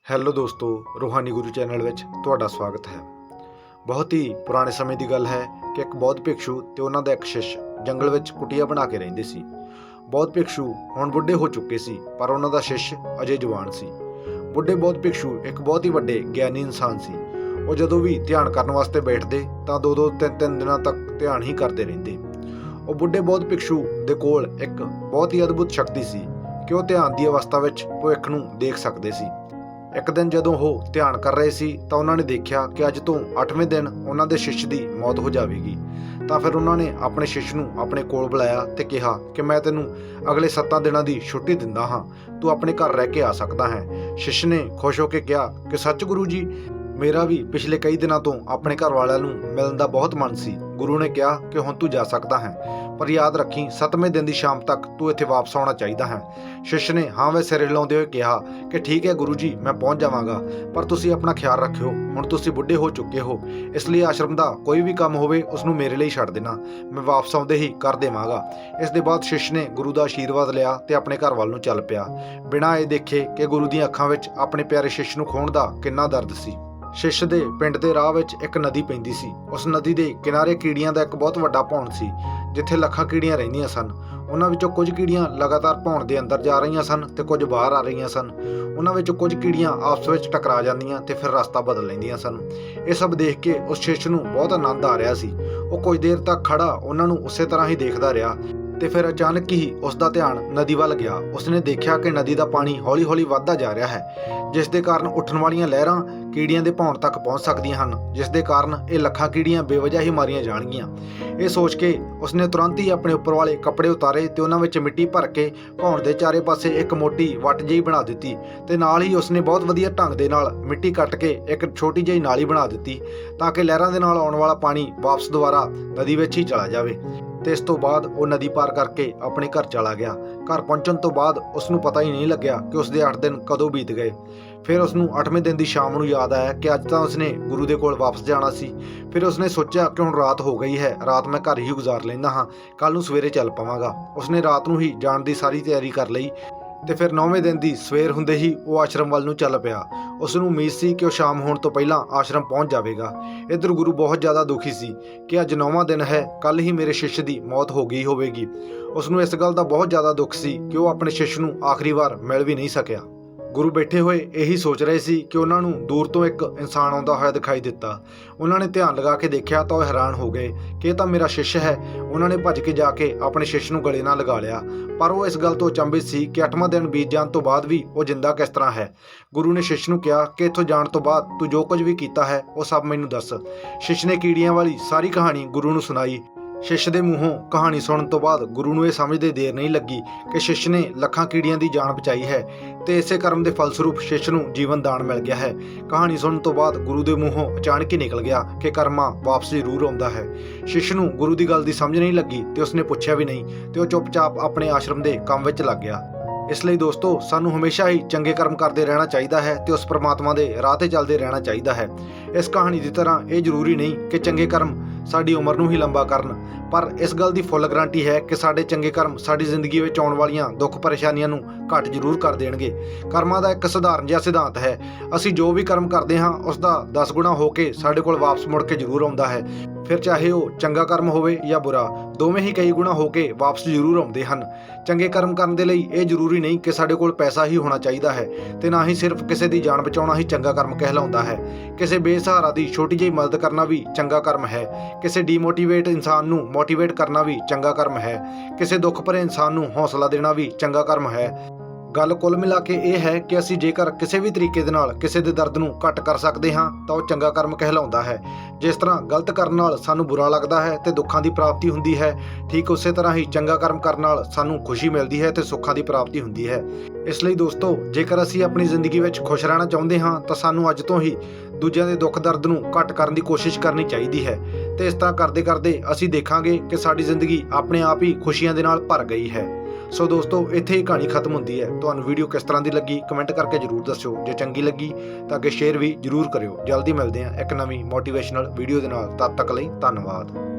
Hello ਦੋਸਤੋ, ਰੂਹਾਨੀ ਗੁਰੂ channel ਵਿੱਚ ਤੁਹਾਡਾ ਸਵਾਗਤ ਹੈ। ਬਹੁਤ ਹੀ ਪੁਰਾਣੇ ਸਮੇਂ ਦੀ ਗੱਲ ਹੈ ਕਿ ਇੱਕ ਬੌਧ ਭਿਕਸ਼ੂ ਤੇ ਉਹਨਾਂ ਦਾ ਇੱਕ ਸ਼ਿਸ਼ ਜੰਗਲ ਵਿੱਚ ਕੁਟੀਆ ਬਣਾ ਕੇ ਰਹਿੰਦੇ ਸੀ। ਬੌਧ ਭਿਕਸ਼ੂ ਹੁਣ ਬੁੱਢੇ ਹੋ ਚੁੱਕੇ ਸੀ, ਪਰ ਉਹਨਾਂ ਦਾ ਸ਼ਿਸ਼ ਅਜੇ ਜਵਾਨ ਸੀ। ਬੁੱਢੇ ਬੌਧ ਭਿਕਸ਼ੂ ਇੱਕ ਬਹੁਤ ਹੀ ਵੱਡੇ ਗਿਆਨੀ ਇਨਸਾਨ ਸੀ। ਉਹ ਜਦੋਂ ਵੀ ਧਿਆਨ ਕਰਨ ਵਾਸਤੇ ਬੈਠਦੇ ਤਾਂ 2-3 ਦਿਨਾਂ ਤੱਕ ਧਿਆਨ ਹੀ ਕਰਦੇ ਰਹਿੰਦੇ। ਉਹ ਬੁੱਢੇ ਬੌਧ ਭਿਕਸ਼ੂ ਦੇ ਕੋਲ ਇੱਕ ਬਹੁਤ ਹੀ ਅਦਭੁਤ ਸ਼ਕਤੀ ਸੀ ਕਿ ਉਹ ਧਿਆਨ ਦੀ ਅਵਸਥਾ ਵਿੱਚ ਭਵਿੱਖ ਨੂੰ ਦੇਖ ਸਕਦੇ ਸੀ। ਇੱਕ ਦਿਨ ਜਦੋਂ ਉਹ ਧਿਆਨ ਕਰ ਰਹੇ ਸੀ ਤਾਂ ਉਹਨਾਂ ਨੇ ਦੇਖਿਆ ਕਿ ਅੱਜ ਤੋਂ 8ਵੇਂ ਦਿਨ ਉਹਨਾਂ ਦੇ ਸ਼ਿਸ਼ ਦੀ ਮੌਤ ਹੋ ਜਾਵੇਗੀ। ਤਾਂ ਫਿਰ ਉਹਨਾਂ ਨੇ ਆਪਣੇ ਸ਼ਿਸ਼ ਨੂੰ ਆਪਣੇ ਕੋਲ ਬੁਲਾਇਆ ਤੇ ਕਿਹਾ ਕਿ ਮੈਂ ਤੈਨੂੰ ਅਗਲੇ 7 ਦਿਨਾਂ ਦੀ ਛੁੱਟੀ ਦਿੰਦਾ ਹਾਂ, ਤੂੰ ਆਪਣੇ ਘਰ ਰਹਿ ਕੇ ਆ ਸਕਦਾ ਹੈ। ਸ਼ਿਸ਼ ਨੇ ਖੁਸ਼ ਹੋ ਕੇ ਕਿਹਾ ਕਿ ਸੱਚ ਗੁਰੂ ਜੀ, ਮੇਰਾ ਵੀ ਪਿਛਲੇ ਕਈ ਦਿਨਾਂ ਤੋਂ ਆਪਣੇ ਘਰ ਵਾਲਿਆਂ ਨੂੰ ਮਿਲਣ ਦਾ ਬਹੁਤ ਮਨ ਸੀ। ਗੁਰੂ ਨੇ ਕਿਹਾ ਕਿ ਹੁਣ ਤੂੰ ਜਾ ਸਕਦਾ ਹੈ, ਪਰ ਯਾਦ ਰੱਖੀ 7ਵੇਂ ਦਿਨ ਦੀ ਸ਼ਾਮ ਤੱਕ ਤੂੰ ਇੱਥੇ ਵਾਪਸ ਆਉਣਾ ਚਾਹੀਦਾ ਹੈ। ਸ਼ਿਸ਼ ਨੇ ਹਾਂ ਵਿੱਚ ਸਿਰ ਹਿਲਾਉਂਦੇ ਹੋਏ ਕਿਹਾ ਕਿ ਠੀਕ ਹੈ ਗੁਰੂ ਜੀ, ਮੈਂ ਪਹੁੰਚ ਜਾਵਾਂਗਾ, ਪਰ ਤੁਸੀਂ ਆਪਣਾ ਖਿਆਲ ਰੱਖਿਓ। ਹੁਣ ਤੁਸੀਂ ਬੁੱਢੇ ਹੋ ਚੁੱਕੇ ਹੋ, ਇਸ ਲਈ ਆਸ਼ਰਮ ਦਾ ਕੋਈ ਵੀ ਕੰਮ ਹੋਵੇ ਉਸ ਨੂੰ ਮੇਰੇ ਲਈ ਛੱਡ ਦੇਣਾ, ਮੈਂ ਵਾਪਸ ਆਉਂਦੇ ਹੀ ਕਰ ਦੇਵਾਂਗਾ। ਇਸ ਦੇ ਬਾਅਦ ਸ਼ਿਸ਼ ਨੇ ਗੁਰੂ ਦਾ ਆਸ਼ੀਰਵਾਦ ਲਿਆ ਤੇ ਆਪਣੇ ਘਰ ਵੱਲ ਨੂੰ ਚੱਲ ਪਿਆ, ਬਿਨਾਂ ਇਹ ਦੇਖੇ ਕਿ ਗੁਰੂ ਦੀਆਂ ਅੱਖਾਂ ਵਿੱਚ ਆਪਣੇ ਪਿਆਰੇ ਸ਼ਿਸ਼ ਨੂੰ ਖੋਹਣ ਦਾ ਕਿੰਨਾ ਦਰਦ ਸੀ। ਸ਼ਿਸ਼ ਦੇ ਪਿੰਡ ਦੇ ਰਾਹ ਵਿੱਚ ਇੱਕ ਨਦੀ ਪੈਂਦੀ ਸੀ। ਉਸ ਨਦੀ ਦੇ ਕਿਨਾਰੇ ਕੀੜੀਆਂ ਦਾ ਇੱਕ ਬਹੁਤ ਵੱਡਾ ਭੌਣ ਸੀ, ਜਿੱਥੇ ਲੱਖਾਂ ਕੀੜੀਆਂ ਰਹਿੰਦੀਆਂ ਸਨ। ਉਹਨਾਂ ਵਿੱਚੋਂ ਕੁਝ ਕੀੜੀਆਂ ਲਗਾਤਾਰ ਭੌਣ ਦੇ ਅੰਦਰ ਜਾ ਰਹੀਆਂ ਸਨ ਤੇ ਕੁਝ ਬਾਹਰ ਆ ਰਹੀਆਂ ਸਨ। ਉਹਨਾਂ ਵਿੱਚੋਂ ਕੁਝ ਕੀੜੀਆਂ ਆਪਸ ਵਿੱਚ ਟਕਰਾ ਜਾਂਦੀਆਂ ਤੇ ਫਿਰ ਰਸਤਾ ਬਦਲ ਲੈਂਦੀਆਂ ਸਨ। ਇਹ ਸਭ ਦੇਖ ਕੇ ਉਸ ਸ਼ਿਸ਼ ਨੂੰ ਬਹੁਤ ਆਨੰਦ ਆ ਰਿਹਾ ਸੀ। ਉਹ ਕੁਝ ਦੇਰ ਤੱਕ ਖੜਾ ਉਹਨਾਂ ਨੂੰ ਉਸੇ ਤਰ੍ਹਾਂ ਹੀ ਦੇਖਦਾ ਰਿਹਾ ਤੇ ਫਿਰ ਅਚਾਨਕ ਹੀ ਉਸ ਦਾ ਧਿਆਨ ਨਦੀ ਵੱਲ ਗਿਆ। ਉਸਨੇ ਦੇਖਿਆ ਕਿ ਨਦੀ ਦਾ ਪਾਣੀ ਹੌਲੀ-ਹੌਲੀ ਵੱਧਦਾ ਜਾ ਰਿਹਾ ਹੈ, ਜਿਸ ਦੇ ਕਾਰਨ ਉੱਠਣ ਵਾਲੀਆਂ ਲਹਿਰਾਂ ਕੀੜੀਆਂ ਦੇ ਭੌਣ ਤੱਕ ਪਹੁੰਚ ਸਕਦੀਆਂ ਹਨ, ਜਿਸ ਦੇ ਕਾਰਨ ਇਹ ਲੱਖਾਂ ਕੀੜੀਆਂ ਬੇਵਜ੍ਹਾ ਹੀ ਮਾਰੀਆਂ ਜਾਣਗੀਆਂ। ਇਹ ਸੋਚ ਕੇ ਉਸਨੇ ਤੁਰੰਤ ਹੀ ਆਪਣੇ ਉੱਪਰ ਵਾਲੇ ਕੱਪੜੇ ਉਤਾਰੇ ਤੇ ਉਹਨਾਂ ਵਿੱਚ ਮਿੱਟੀ ਭਰ ਕੇ ਭੌਣ ਦੇ ਚਾਰੇ ਪਾਸੇ ਇੱਕ ਮੋਟੀ ਵੱਟ ਜਿਹੀ ਬਣਾ ਦਿੱਤੀ ਤੇ ਨਾਲ ਹੀ ਉਸਨੇ ਬਹੁਤ ਵਧੀਆ ਢੰਗ ਦੇ ਨਾਲ ਮਿੱਟੀ ਕੱਟ ਕੇ ਇੱਕ ਛੋਟੀ ਜਿਹੀ ਨਾਲੀ ਬਣਾ ਦਿੱਤੀ, ਤਾਂ ਕਿ ਲਹਿਰਾਂ ਦੇ ਨਾਲ ਆਉਣ ਵਾਲਾ ਪਾਣੀ ਵਾਪਸ ਦੁਬਾਰਾ ਨਦੀ ਵਿੱਚ ਹੀ ਚਲਾ ਜਾਵੇ। ਤੇ ਇਸ ਤੋਂ ਬਾਅਦ ਉਹ ਨਦੀ ਪਾਰ ਕਰਕੇ ਆਪਣੇ ਘਰ ਚਲਾ ਗਿਆ। ਘਰ ਪਹੁੰਚਣ ਤੋਂ ਬਾਅਦ ਉਸ ਨੂੰ ਪਤਾ ਹੀ ਨਹੀਂ ਲੱਗਿਆ ਕਿ ਉਸ ਦੇ 8 ਦਿਨ ਕਦੋਂ ਬੀਤ ਗਏ। ਫਿਰ ਉਸ ਨੂੰ 8ਵੇਂ ਦਿਨ ਦੀ ਸ਼ਾਮ ਨੂੰ ਯਾਦ ਆਇਆ ਕਿ ਅੱਜ ਤਾਂ ਉਸਨੇ ਗੁਰੂ ਦੇ ਕੋਲ ਵਾਪਸ ਜਾਣਾ ਸੀ। ਫਿਰ ਉਸਨੇ ਸੋਚਿਆ ਕਿ ਹੁਣ ਰਾਤ ਹੋ ਗਈ ਹੈ, ਰਾਤ ਮੈਂ ਘਰ ਹੀ ਗੁਜ਼ਾਰ ਲੈਂਦਾ ਹਾਂ, ਕੱਲ ਨੂੰ ਸਵੇਰੇ ਚੱਲ ਪਾਵਾਂਗਾ। ਉਸਨੇ ਰਾਤ ਨੂੰ ਹੀ ਜਾਣ ਦੀ ਸਾਰੀ ਤਿਆਰੀ ਕਰ ਲਈ ਤੇ ਫਿਰ 9ਵੇਂ ਦਿਨ ਦੀ ਸਵੇਰ ਹੁੰਦੇ ਹੀ ਉਹ ਆਸ਼ਰਮ ਵੱਲ ਨੂੰ ਚੱਲ ਪਿਆ। ਉਸ ਨੂੰ ਉਮੀਦ ਸੀ ਕਿ ਉਹ ਸ਼ਾਮ ਹੋਣ ਤੋਂ ਪਹਿਲਾਂ ਆਸ਼ਰਮ ਪਹੁੰਚ ਜਾਵੇਗਾ। ਇੱਧਰ ਗੁਰੂ ਬਹੁਤ ਜ਼ਿਆਦਾ ਦੁਖੀ ਸੀ ਕਿ ਅੱਜ 9ਵਾਂ ਦਿਨ ਹੈ, ਕੱਲ ਹੀ ਮੇਰੇ ਸ਼ਿਸ਼ ਦੀ ਮੌਤ ਹੋ ਗਈ ਹੋਵੇਗੀ। ਉਸ ਨੂੰ ਇਸ ਗੱਲ ਦਾ ਬਹੁਤ ਜ਼ਿਆਦਾ ਦੁੱਖ ਸੀ ਕਿ ਉਹ ਆਪਣੇ ਸ਼ਿਸ਼ ਨੂੰ ਆਖਰੀ ਵਾਰ ਮਿਲ ਵੀ ਨਹੀਂ ਸਕਿਆ। ਗੁਰੂ ਬੈਠੇ ਹੋਏ ਇਹੀ ਸੋਚ ਰਹੇ ਸੀ ਕਿ ਉਹਨਾਂ ਨੂੰ ਦੂਰ ਤੋਂ ਇੱਕ ਇਨਸਾਨ ਆਉਂਦਾ ਹੋਇਆ ਦਿਖਾਈ ਦਿੱਤਾ। ਉਹਨਾਂ ਨੇ ਧਿਆਨ ਲਗਾ ਕੇ ਦੇਖਿਆ ਤਾਂ ਉਹ ਹੈਰਾਨ ਹੋ ਗਏ ਕਿ ਇਹ ਤਾਂ ਮੇਰਾ ਸ਼ਿਸ਼ ਹੈ। ਉਹਨਾਂ ਨੇ ਭੱਜ ਕੇ ਜਾ ਕੇ ਆਪਣੇ ਸ਼ਿਸ਼ ਨੂੰ ਗਲੇ ਨਾਲ ਲਗਾ ਲਿਆ, ਪਰ ਉਹ ਇਸ ਗੱਲ ਤੋਂ ਅਚੰਭਿਤ ਸੀ ਕਿ 8ਵਾਂ ਦਿਨ ਬੀਤ ਜਾਣ ਤੋਂ ਬਾਅਦ ਵੀ ਉਹ ਜਿੰਦਾ ਕਿਸ ਤਰ੍ਹਾਂ ਹੈ। ਗੁਰੂ ਨੇ ਸ਼ਿਸ਼ ਨੂੰ ਕਿਹਾ ਕਿ ਇੱਥੋਂ ਜਾਣ ਤੋਂ ਬਾਅਦ ਤੂੰ ਜੋ ਕੁਝ ਵੀ ਕੀਤਾ ਹੈ ਉਹ ਸਭ ਮੈਨੂੰ ਦੱਸ। ਸ਼ਿਸ਼ ਨੇ ਕੀੜੀਆਂ ਵਾਲੀ ਸਾਰੀ ਕਹਾਣੀ ਗੁਰੂ ਨੂੰ ਸੁਣਾਈ। ਸ਼ਿਸ਼ ਦੇ ਮੂੰਹੋਂ ਕਹਾਣੀ ਸੁਣਨ ਤੋਂ ਬਾਅਦ ਗੁਰੂ ਨੂੰ ਇਹ ਸਮਝਦੇ ਦੇਰ ਨਹੀਂ ਲੱਗੀ ਕਿ ਸ਼ਿਸ਼ ਨੇ ਲੱਖਾਂ ਕੀੜੀਆਂ ਦੀ ਜਾਨ ਬਚਾਈ ਹੈ ਤੇ ਇਸੇ ਕਰਮ ਦੇ ਫਲਸਰੂਪ ਸ਼ਿਸ਼ ਨੂੰ ਜੀਵਨ ਦਾਨ ਮਿਲ ਗਿਆ ਹੈ। ਕਹਾਣੀ ਸੁਣਨ ਤੋਂ ਬਾਅਦ ਗੁਰੂ ਦੇ ਮੂੰਹੋਂ ਅਚਾਨਕ ਹੀ ਨਿਕਲ ਗਿਆ ਕਿ ਕਰਮਾ ਵਾਪਸ ਜ਼ਰੂਰ ਆਉਂਦਾ ਹੈ। ਸ਼ਿਸ਼ ਨੂੰ ਗੁਰੂ ਦੀ ਗੱਲ ਦੀ ਸਮਝ ਨਹੀਂ ਲੱਗੀ ਤੇ ਉਸਨੇ ਪੁੱਛਿਆ ਵੀ ਨਹੀਂ ਤੇ ਉਹ ਚੁੱਪਚਾਪ ਆਪਣੇ ਆਸ਼ਰਮ ਦੇ ਕੰਮ ਵਿੱਚ ਲੱਗ ਗਿਆ। ਇਸ ਲਈ ਦੋਸਤੋ, ਸਾਨੂੰ ਹਮੇਸ਼ਾ ਹੀ ਚੰਗੇ ਕਰਮ ਕਰਦੇ ਰਹਿਣਾ ਚਾਹੀਦਾ ਹੈ ਤੇ ਉਸ ਪਰਮਾਤਮਾ ਦੇ ਰਾਹ ਤੇ ਚੱਲਦੇ ਰਹਿਣਾ ਚਾਹੀਦਾ ਹੈ। ਇਸ ਕਹਾਣੀ ਦੀ ਤਰ੍ਹਾਂ ਇਹ ਜ਼ਰੂਰੀ ਨਹੀਂ ਕਿ ਚੰਗੇ ਕਰਮ ਸਾਡੀ ਉਮਰ ਨੂੰ ਹੀ ਲੰਬਾ ਕਰਨ, ਪਰ ਇਸ ਗੱਲ ਦੀ ਫੁੱਲ ਗਰੰਟੀ ਹੈ ਕਿ ਸਾਡੇ ਚੰਗੇ ਕਰਮ ਸਾਡੀ ਜ਼ਿੰਦਗੀ ਵਿੱਚ ਆਉਣ ਵਾਲੀਆਂ ਦੁੱਖ ਪਰੇਸ਼ਾਨੀਆਂ ਨੂੰ ਘੱਟ ਜ਼ਰੂਰ ਕਰ ਦੇਣਗੇ। ਕਰਮਾਂ ਦਾ ਇੱਕ ਸਧਾਰਨ ਜਿਹਾ ਸਿਧਾਂਤ ਹੈ, ਅਸੀਂ ਜੋ ਵੀ ਕਰਮ ਕਰਦੇ ਹਾਂ ਉਸ ਦਾ 10 ਗੁਣਾ ਹੋ ਕੇ ਸਾਡੇ ਕੋਲ ਵਾਪਸ ਮੁੜ ਕੇ ਜ਼ਰੂਰ ਆਉਂਦਾ ਹੈ। ਫਿਰ ਚਾਹੇ ਉਹ ਚੰਗਾ ਕਰਮ ਹੋਵੇ ਜਾਂ ਬੁਰਾ, ਦੋਵੇਂ ਹੀ ਕਈ ਗੁਣਾ ਹੋ ਕੇ ਵਾਪਸ ਜ਼ਰੂਰ ਆਉਂਦੇ ਹਨ। ਚੰਗੇ ਕਰਮ ਕਰਨ ਦੇ ਲਈ ਇਹ ਜ਼ਰੂਰੀ ਨਹੀਂ ਕਿ ਸਾਡੇ ਕੋਲ ਪੈਸਾ ਹੀ ਹੋਣਾ ਚਾਹੀਦਾ ਹੈ ਤੇ ਨਾ ਹੀ ਸਿਰਫ ਕਿਸੇ ਦੀ ਜਾਨ ਬਚਾਉਣਾ ਹੀ ਚੰਗਾ ਕਰਮ ਕਹਿਲਾਉਂਦਾ ਹੈ। ਕਿਸੇ ਬੇਸਹਾਰਾ ਦੀ ਛੋਟੀ ਜਿਹੀ ਮਦਦ ਕਰਨਾ ਵੀ ਚੰਗਾ ਕਰਮ ਹੈ। ਕਿਸੇ ਡੀਮੋਟੀਵੇਟ ਇਨਸਾਨ ਨੂੰ ਮੋਟੀਵੇਟ ਕਰਨਾ ਵੀ ਚੰਗਾ ਕਰਮ ਹੈ। ਕਿਸੇ ਦੁੱਖ ਭਰੇ ਇਨਸਾਨ ਨੂੰ ਹੌਸਲਾ ਦੇਣਾ ਵੀ ਚੰਗਾ ਕਰਮ ਹੈ। ਗੱਲ ਕੁੱਲ ਮਿਲਾ ਕੇ ਇਹ ਹੈ ਕਿ ਅਸੀਂ ਜੇਕਰ ਕਿਸੇ ਵੀ ਤਰੀਕੇ ਦੇ ਨਾਲ ਕਿਸੇ ਦੇ ਦਰਦ ਨੂੰ ਘੱਟ ਕਰ ਸਕਦੇ ਹਾਂ ਤਾਂ ਉਹ ਚੰਗਾ ਕਰਮ ਕਹਿਲਾਉਂਦਾ ਹੈ। ਜਿਸ ਤਰ੍ਹਾਂ ਗਲਤ ਕਰਨ ਨਾਲ ਸਾਨੂੰ ਬੁਰਾ ਲੱਗਦਾ ਹੈ ਤੇ ਦੁੱਖਾਂ ਦੀ ਪ੍ਰਾਪਤੀ ਹੁੰਦੀ ਹੈ, ਠੀਕ ਉਸੇ ਤਰ੍ਹਾਂ ਹੀ ਚੰਗਾ ਕਰਮ ਕਰਨ ਨਾਲ ਸਾਨੂੰ ਖੁਸ਼ੀ ਮਿਲਦੀ ਹੈ ਤੇ ਸੁੱਖਾਂ ਦੀ ਪ੍ਰਾਪਤੀ ਹੁੰਦੀ ਹੈ। ਇਸ ਲਈ ਦੋਸਤੋ, ਜੇਕਰ ਅਸੀਂ ਆਪਣੀ ਜ਼ਿੰਦਗੀ ਵਿੱਚ ਖੁਸ਼ ਰਹਿਣਾ ਚਾਹੁੰਦੇ ਹਾਂ ਤਾਂ ਸਾਨੂੰ ਅੱਜ ਤੋਂ ਹੀ ਦੂਜਿਆਂ ਦੇ ਦੁੱਖ ਦਰਦ ਨੂੰ ਘੱਟ ਕਰਨ ਦੀ ਕੋਸ਼ਿਸ਼ ਕਰਨੀ ਚਾਹੀਦੀ ਹੈ ਤੇ ਇਸ ਤਰ੍ਹਾਂ ਕਰਦੇ ਕਰਦੇ ਅਸੀਂ ਦੇਖਾਂਗੇ ਕਿ ਸਾਡੀ ਜ਼ਿੰਦਗੀ ਆਪਣੇ ਆਪ ਹੀ ਖੁਸ਼ੀਆਂ ਦੇ ਨਾਲ ਭਰ ਗਈ ਹੈ। ਸੋ ਦੋਸਤੋ, ਇੱਥੇ ਹੀ ਕਹਾਣੀ ਖਤਮ ਹੁੰਦੀ ਹੈ। ਤੁਹਾਨੂੰ ਵੀਡੀਓ ਕਿਸ ਤਰ੍ਹਾਂ ਦੀ ਲੱਗੀ ਕਮੈਂਟ ਕਰਕੇ ਜ਼ਰੂਰ ਦੱਸਿਓ। ਜੇ ਚੰਗੀ ਲੱਗੀ ਤਾਂ ਅੱਗੇ ਸ਼ੇਅਰ ਵੀ ਜ਼ਰੂਰ ਕਰਿਓ। ਜਲਦੀ ਮਿਲਦੇ ਹਾਂ ਇੱਕ ਨਵੀਂ ਮੋਟੀਵੇਸ਼ਨਲ ਵੀਡੀਓ ਦੇ ਨਾਲ। ਤਦ ਤੱਕ ਲਈ ਧੰਨਵਾਦ।